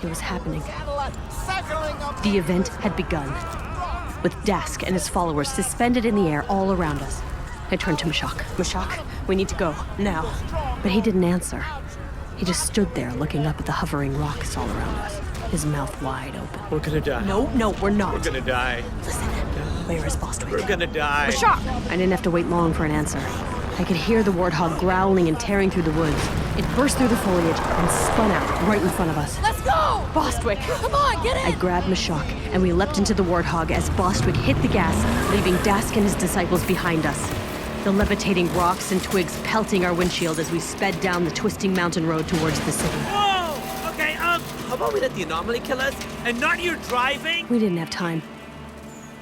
It was happening. The event had begun, with Dask and his followers suspended in the air all around us. I turned to Mashak. Mashak, we need to go, now. But he didn't answer. He just stood there looking up at the hovering rocks all around us, his mouth wide open. We're gonna die. No, we're not. We're gonna die. Listen, where is Bostwick? We're gonna die. Mashak! I didn't have to wait long for an answer. I could hear the warthog growling and tearing through the woods. It burst through the foliage and spun out right in front of us. Let's go! Bostwick! Come on, get in! I grabbed Mashak, and we leapt into the warthog as Bostwick hit the gas, leaving Dask and his disciples behind us. The levitating rocks and twigs pelting our windshield as we sped down the twisting mountain road towards the city. Whoa! Okay, how about we let the anomaly kill us, and not you driving? We didn't have time.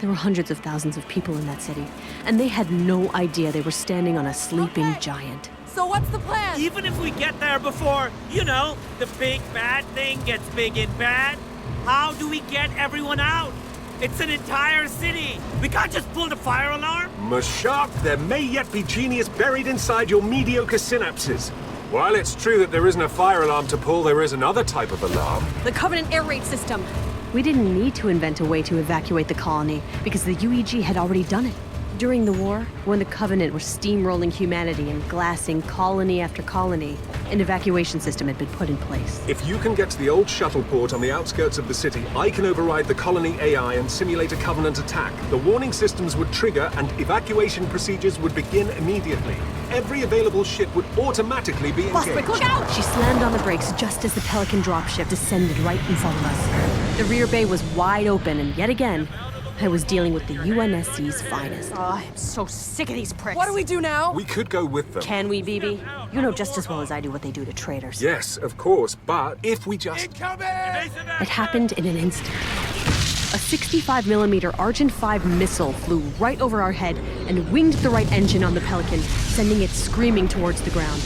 There were hundreds of thousands of people in that city, and they had no idea they were standing on a sleeping giant. So what's the plan? Even if we get there before, the big bad thing gets big and bad, how do we get everyone out? It's an entire city. We can't just pull the fire alarm. Mashak, there may yet be genius buried inside your mediocre synapses. While it's true that there isn't a fire alarm to pull, there is another type of alarm. The Covenant air raid system. We didn't need to invent a way to evacuate the colony because the UEG had already done it. During the war, when the Covenant were steamrolling humanity and glassing colony after colony, an evacuation system had been put in place. If you can get to the old shuttle port on the outskirts of the city, I can override the colony AI and simulate a Covenant attack. The warning systems would trigger and evacuation procedures would begin immediately. Every available ship would automatically be engaged. Bostwick, look out! She slammed on the brakes just as the Pelican dropship descended right in front of us. The rear bay was wide open, and yet again, I was dealing with the UNSC's finest. Oh, I'm so sick of these pricks. What do we do now? We could go with them. Can we, BB? You know just as well as I do what they do to traitors. Yes, of course, but if we just... It happened in an instant. A 65mm Argent 5 missile flew right over our head and winged the right engine on the Pelican, sending it screaming towards the ground.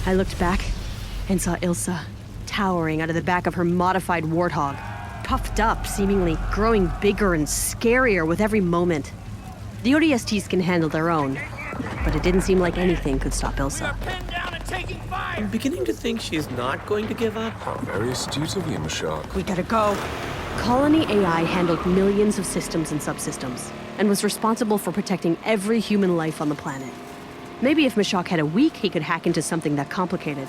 I looked back and saw Ilsa, towering out of the back of her modified warthog, puffed up, seemingly growing bigger and scarier with every moment. The ODSTs can handle their own, but it didn't seem like anything could stop Ilsa. I'm beginning to think she's not going to give up. How very astute of you, Mashak. We gotta go. Colony AI handled millions of systems and subsystems, and was responsible for protecting every human life on the planet. Maybe if Mashak had a week, he could hack into something that complicated.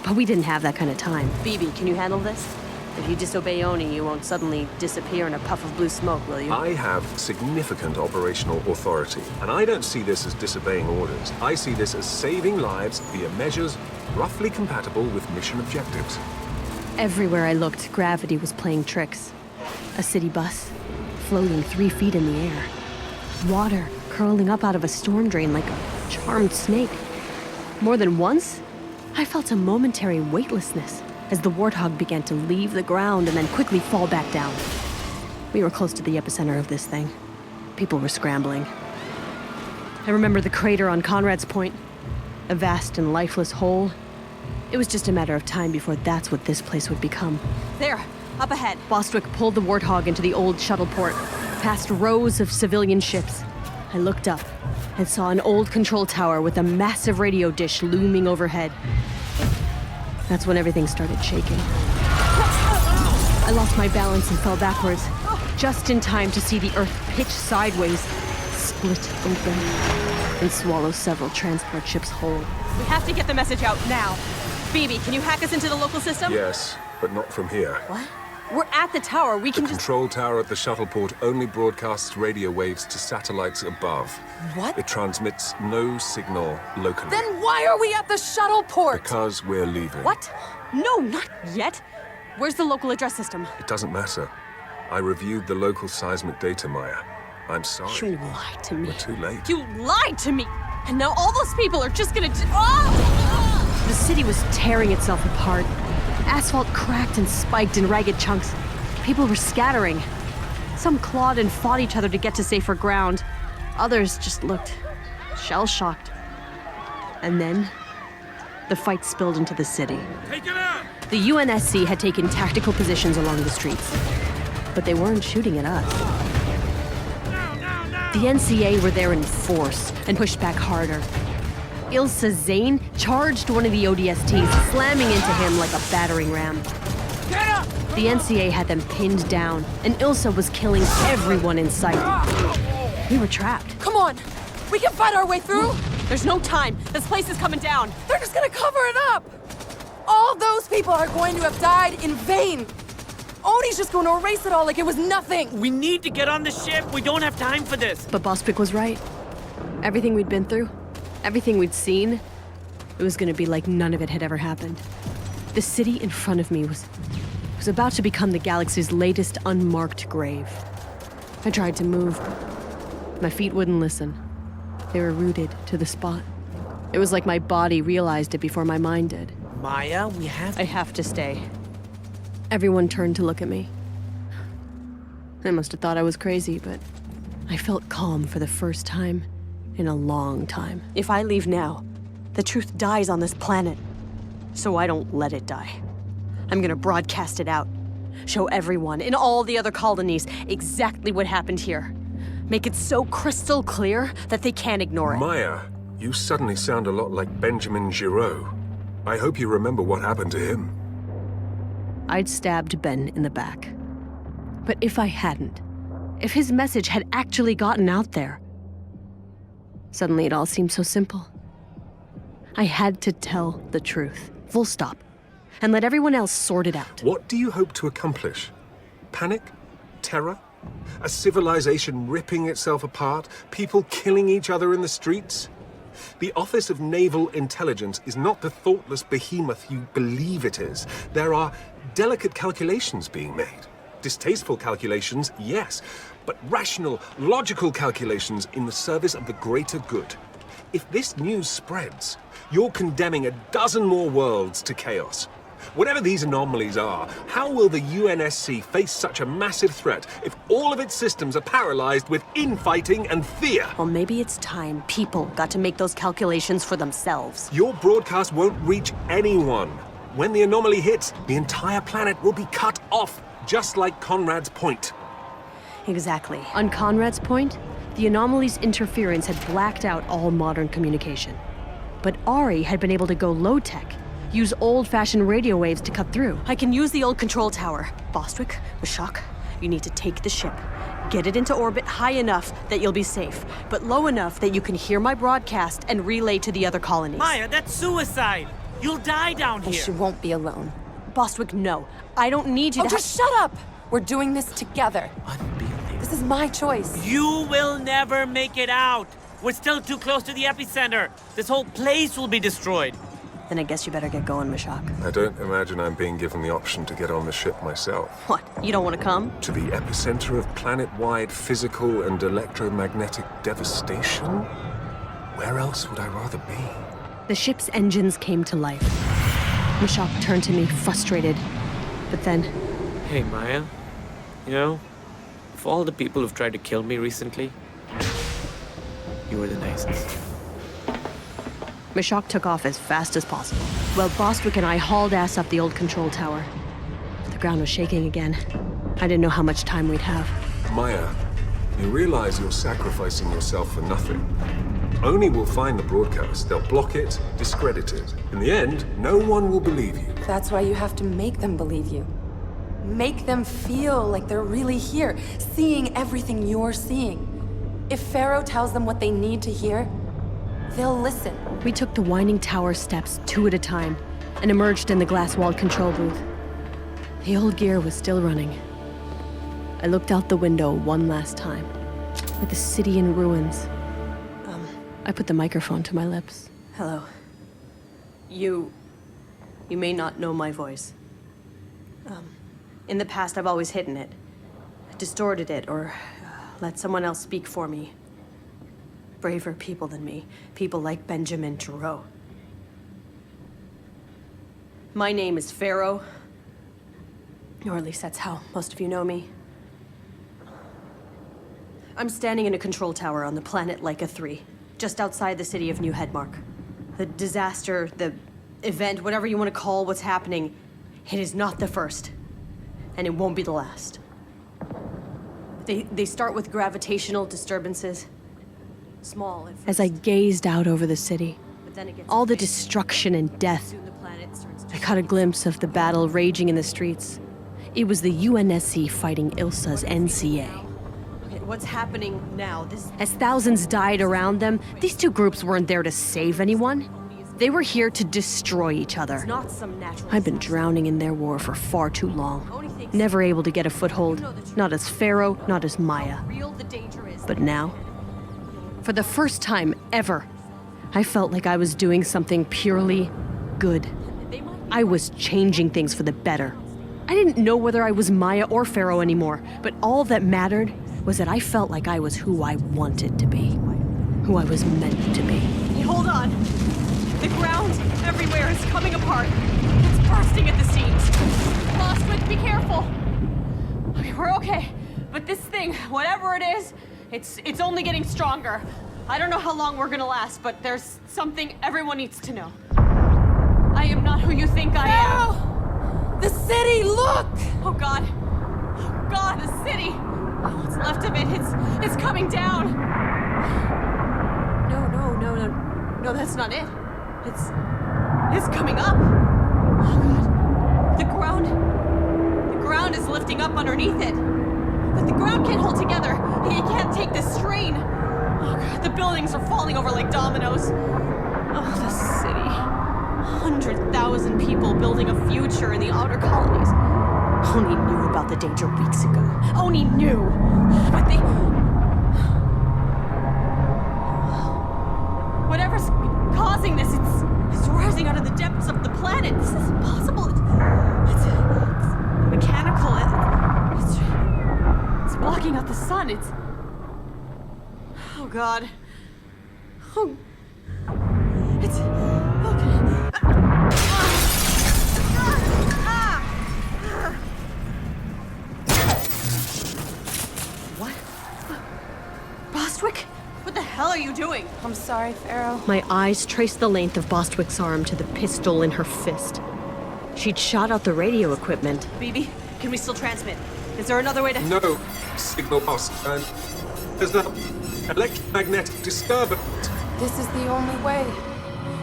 But we didn't have that kind of time. BB, can you handle this? If you disobey Oni, you won't suddenly disappear in a puff of blue smoke, will you? I have significant operational authority, and I don't see this as disobeying orders. I see this as saving lives via measures roughly compatible with mission objectives. Everywhere I looked, gravity was playing tricks. A city bus, floating 3 feet in the air. Water curling up out of a storm drain like a charmed snake. More than once, I felt a momentary weightlessness as the warthog began to leave the ground and then quickly fall back down. We were close to the epicenter of this thing. People were scrambling. I remember the crater on Conrad's Point, a vast and lifeless hole. It was just a matter of time before that's what this place would become. There, up ahead. Bostwick pulled the warthog into the old shuttle port, past rows of civilian ships. I looked up and saw an old control tower with a massive radio dish looming overhead. That's when everything started shaking. I lost my balance and fell backwards, just in time to see the Earth pitch sideways, split open, and swallow several transport ships whole. We have to get the message out now. BB, can you hack us into the local system? Yes, but not from here. What? We're at the tower. We can The control tower at the shuttle port only broadcasts radio waves to satellites above. What? It transmits no signal locally. Then why are we at the shuttle port? Because we're leaving. What? No, not yet. Where's the local address system? It doesn't matter. I reviewed the local seismic data, Maya. I'm sorry. You lied to me. We're too late. You lied to me! And now all those people are just gonna Oh! The city was tearing itself apart. Asphalt cracked and spiked in ragged chunks. People were scattering. Some clawed and fought each other to get to safer ground. Others just looked shell-shocked. And then, the fight spilled into the city. Take it out! The UNSC had taken tactical positions along the streets, but they weren't shooting at us. The NCA were there in force and pushed back harder. Ilsa Zane charged one of the ODSTs, slamming into him like a battering ram. Get up! The NCA had them pinned down, and Ilsa was killing everyone in sight. We were trapped. Come on! We can fight our way through! There's no time. This place is coming down. They're just gonna cover it up! All those people are going to have died in vain! Oni's just going to erase it all like it was nothing! We need to get on the ship. We don't have time for this. But Bostwick was right. Everything we'd been through, everything we'd seen, it was gonna be like none of it had ever happened. The city in front of me was about to become the galaxy's latest unmarked grave. I tried to move. My feet wouldn't listen. They were rooted to the spot. It was like my body realized it before my mind did. Maya, I have to stay. Everyone turned to look at me. They must have thought I was crazy, but I felt calm for the first time in a long time. If I leave now, the truth dies on this planet. So I don't let it die. I'm gonna broadcast it out. Show everyone in all the other colonies exactly what happened here. Make it so crystal clear that they can't ignore it. Maya, you suddenly sound a lot like Benjamin Giraud. I hope you remember what happened to him. I'd stabbed Ben in the back. But if I hadn't, if his message had actually gotten out there, suddenly it all seemed so simple. I had to tell the truth, full stop, and let everyone else sort it out. What do you hope to accomplish? Panic? Terror? A civilization ripping itself apart? People killing each other in the streets? The Office of Naval Intelligence is not the thoughtless behemoth you believe it is. There are delicate calculations being made. Distasteful calculations, yes, but rational, logical calculations in the service of the greater good. If this news spreads, you're condemning a dozen more worlds to chaos. Whatever these anomalies are, how will the UNSC face such a massive threat if all of its systems are paralyzed with infighting and fear? Well, maybe it's time people got to make those calculations for themselves. Your broadcast won't reach anyone. When the anomaly hits, the entire planet will be cut off, just like Conrad's Point. Exactly. On Conrad's Point, the anomaly's interference had blacked out all modern communication. But Ari had been able to go low-tech, use old-fashioned radio waves to cut through. I can use the old control tower. Bostwick, Mashak, you need to take the ship. Get it into orbit high enough that you'll be safe, but low enough that you can hear my broadcast and relay to the other colonies. Maya, that's suicide. You'll die down And here. she won't be alone. Bostwick, no. I don't need you Oh, to just shut up! We're doing this together. Unbelievable. This is my choice. You will never make it out. We're still too close to the epicenter. This whole place will be destroyed. Then I guess you better get going, Mashak. I don't imagine I'm being given the option to get on the ship myself. What? You don't want to come? To the epicenter of planet-wide physical and electromagnetic devastation? Where else would I rather be? The ship's engines came to life. Mashak turned to me, frustrated. But then, Hey, Maya. You know, of all the people who've tried to kill me recently, you were the nicest. Mashak took off as fast as possible, while Bostwick and I hauled ass up the old control tower. The ground was shaking again. I didn't know how much time we'd have. Maya, you realize you're sacrificing yourself for nothing. Oni will find the broadcast. They'll block it, discredit it. In the end, no one will believe you. That's why you have to make them believe you. Make them feel like they're really here, seeing everything you're seeing. If Pharaoh tells them what they need to hear, they'll listen. We took the winding tower steps 2 at a time and emerged in the glass-walled control booth. The old gear was still running. I looked out the window one last time, with the city in ruins. I put the microphone to my lips. Hello. You may not know my voice. In the past, I've always hidden it, distorted it, or let someone else speak for me. Braver people than me, people like Benjamin Giraud. My name is Pharaoh, or at least that's how most of you know me. I'm standing in a control tower on the planet Laika III, just outside the city of New Headmark. The disaster, the event, whatever you want to call what's happening, it is not the first, and it won't be the last. They start with gravitational disturbances, small at first. As I gazed out over the city, but then it gets all the destruction and death, soon the planet starts to caught a glimpse of the battle raging in the streets. It was the UNSC fighting Ilsa's NCA. Okay, what's happening now? As thousands died around them, these two groups weren't there to save anyone. They were here to destroy each other. Not some natural. I've been drowning in their war for far too long. Never able to get a foothold. Not as Pharaoh, not as Maya. Real the danger is. But now, for the first time ever, I felt like I was doing something purely good. I was changing things for the better. I didn't know whether I was Maya or Pharaoh anymore, but all that mattered was that I felt like I was who I wanted to be. Who I was meant to be. Hey, hold on. The ground everywhere is coming apart. It's bursting at the seams. Bostwick, be careful. Okay, we're okay. But this thing, whatever it is, it's only getting stronger. I don't know how long we're gonna last, but there's something everyone needs to know. I am not who you think I am. The city, look! Oh God. Oh God, the city. What's left of it, it's coming down. No, that's not it. It's coming up. Oh God. The ground is lifting up underneath it. But the ground can't hold together. It can't take this strain. Oh God, the buildings are falling over like dominoes. Oh, the city. 100,000 people building a future in the outer colonies. Oni knew about the danger weeks ago. Oni knew. But they... Whatever's causing this, it's rising out of the depths of the planet. This is impossible. It's mechanical. It's blocking out the sun. Oh God. Oh. It's okay. What? Bostwick? What the hell are you doing? I'm sorry, Pharaoh. My eyes traced the length of Bostwick's arm to the pistol in her fist. She'd shot out the radio equipment. BB, can we still transmit? Is there another way to... No, signal lost. And there's an electromagnetic disturbance. This is the only way.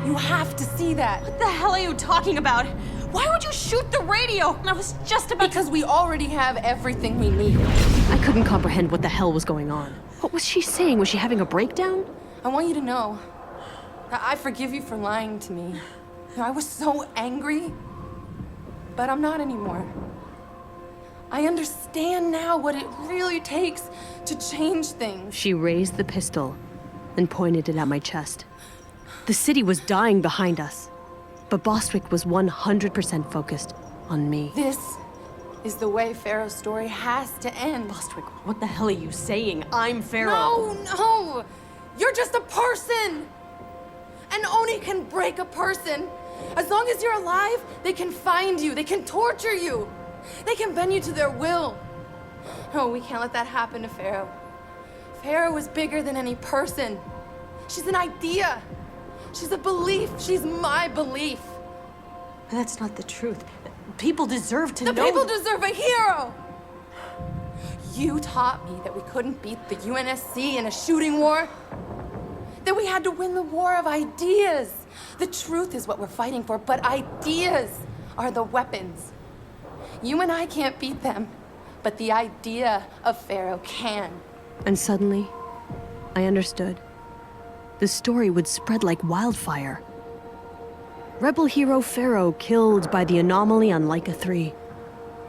You have to see that. What the hell are you talking about? Why would you shoot the radio? I was just about Because we already have everything we need. I couldn't comprehend what the hell was going on. What was she saying? Was she having a breakdown? I want you to know that I forgive you for lying to me. I was so angry, but I'm not anymore. I understand now what it really takes to change things. She raised the pistol and pointed it at my chest. The city was dying behind us, but Bostwick was 100% focused on me. This is the way Pharaoh's story has to end. Bostwick, what the hell are you saying? I'm Pharaoh. No! You're just a person! And Oni can break a person. As long as you're alive, they can find you, they can torture you. They can bend you to their will. No, we can't let that happen to Pharaoh. Pharaoh is bigger than any person. She's an idea. She's a belief. She's my belief. But that's not the truth. People deserve to know. The people deserve a hero! You taught me that we couldn't beat the UNSC in a shooting war. That we had to win the war of ideas. The truth is what we're fighting for, but ideas are the weapons. You and I can't beat them, but the idea of Pharaoh can. And suddenly, I understood. The story would spread like wildfire. Rebel hero Pharaoh killed by the anomaly on Laika III.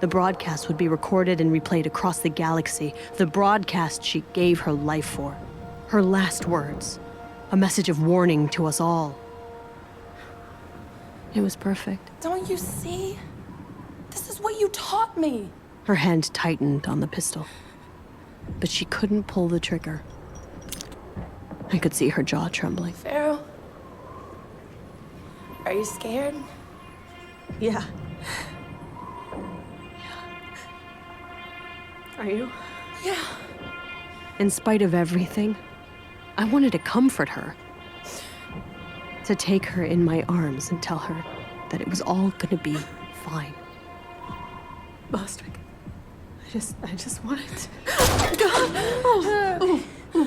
The broadcast would be recorded and replayed across the galaxy. The broadcast she gave her life for. Her last words. A message of warning to us all. It was perfect. Don't you see? This is what you taught me. Her hand tightened on the pistol. But she couldn't pull the trigger. I could see her jaw trembling. Pharaoh, are you scared? Yeah. Are you? Yeah. In spite of everything, I wanted to comfort her. To take her in my arms and tell her that it was all gonna be fine. Bostwick, I just wanted to... Oh, God!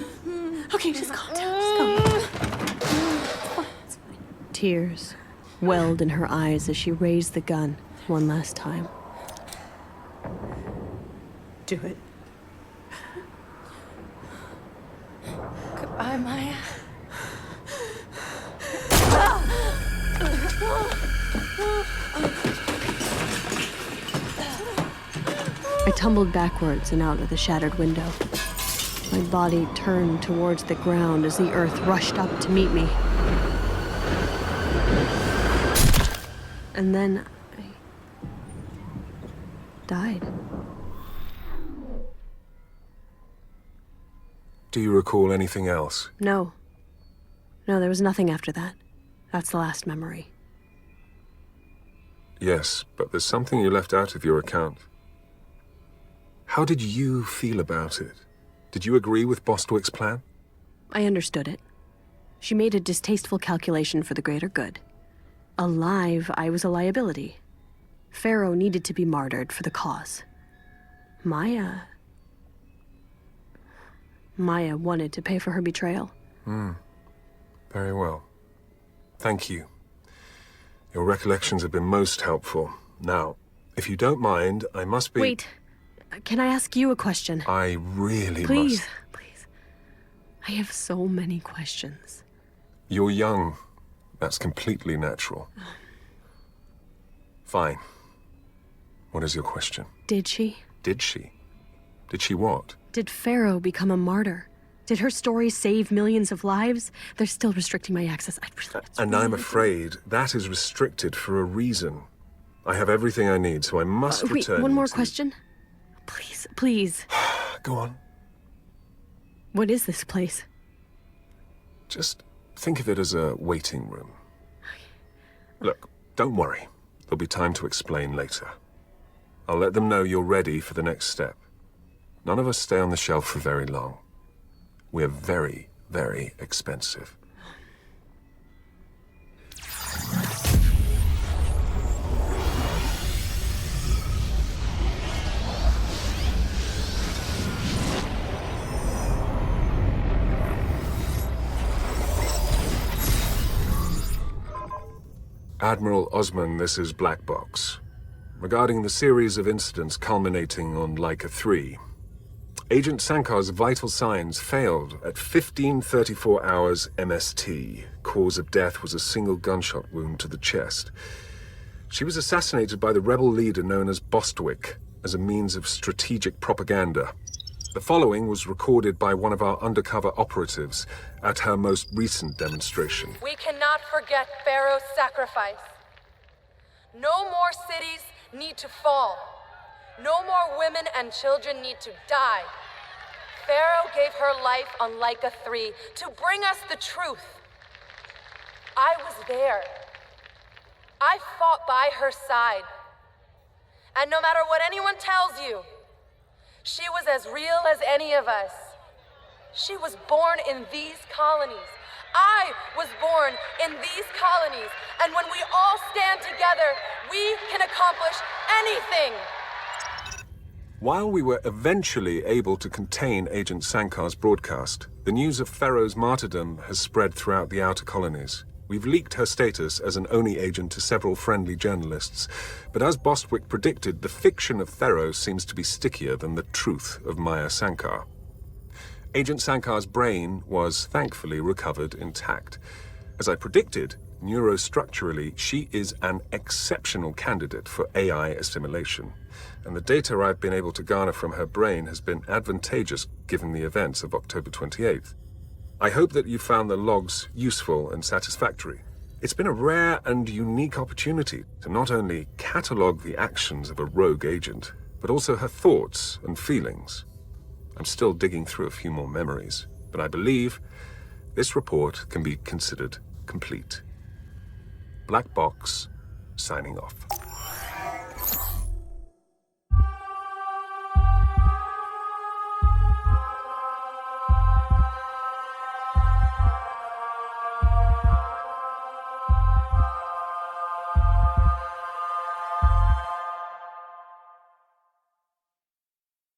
Okay, just calm down, just calm down. It's fine. Tears welled in her eyes as she raised the gun one last time. Do it. Goodbye, Maya. I tumbled backwards and out of the shattered window. My body turned towards the ground as the earth rushed up to meet me. And then I died. Do you recall anything else? No. No, there was nothing after that. That's the last memory. Yes, but there's something you left out of your account. How did you feel about it? Did you agree with Bostwick's plan? I understood it. She made a distasteful calculation for the greater good. Alive, I was a liability. Pharaoh needed to be martyred for the cause. Maya wanted to pay for her betrayal. Very well. Thank you. Your recollections have been most helpful. Now, if you don't mind, I must be... Wait. Can I ask you a question? I really Please, must... please. I have so many questions. You're young. That's completely natural. Fine. What is your question? Did she? Did she? Did she what? Did Pharaoh become a martyr? Did her story save millions of lives? They're still restricting my access. And I'm afraid that is restricted for a reason. I have everything I need, so I must return. Wait, one more to... question? Please, please. Go on. What is this place? Just think of it as a waiting room. Look, don't worry. There'll be time to explain later. I'll let them know you're ready for the next step. None of us stay on the shelf for very long. We're very, very expensive. Admiral Osman, this is Black Box. Regarding the series of incidents culminating on Laika III, Agent Sankar's vital signs failed at 15:34 hours MST. Cause of death was a single gunshot wound to the chest. She was assassinated by the rebel leader known as Bostwick as a means of strategic propaganda. The following was recorded by one of our undercover operatives at her most recent demonstration. We cannot forget Pharaoh's sacrifice. No more cities need to fall. No more women and children need to die. Pharaoh gave her life on Laika III to bring us the truth. I was there. I fought by her side. And no matter what anyone tells you, she was as real as any of us. She was born in these colonies. I was born in these colonies. And when we all stand together, we can accomplish anything. While we were eventually able to contain Agent Sankar's broadcast, the news of Pharaoh's martyrdom has spread throughout the outer colonies. We've leaked her status as an ONI agent to several friendly journalists, but as Bostwick predicted, the fiction of Pharaoh seems to be stickier than the truth of Maya Sankar. Agent Sankar's brain was thankfully recovered intact. As I predicted, neurostructurally, she is an exceptional candidate for AI assimilation, and the data I've been able to garner from her brain has been advantageous given the events of October 28th. I hope that you found the logs useful and satisfactory. It's been a rare and unique opportunity to not only catalogue the actions of a rogue agent, but also her thoughts and feelings. I'm still digging through a few more memories, but I believe this report can be considered complete. Black Box, signing off.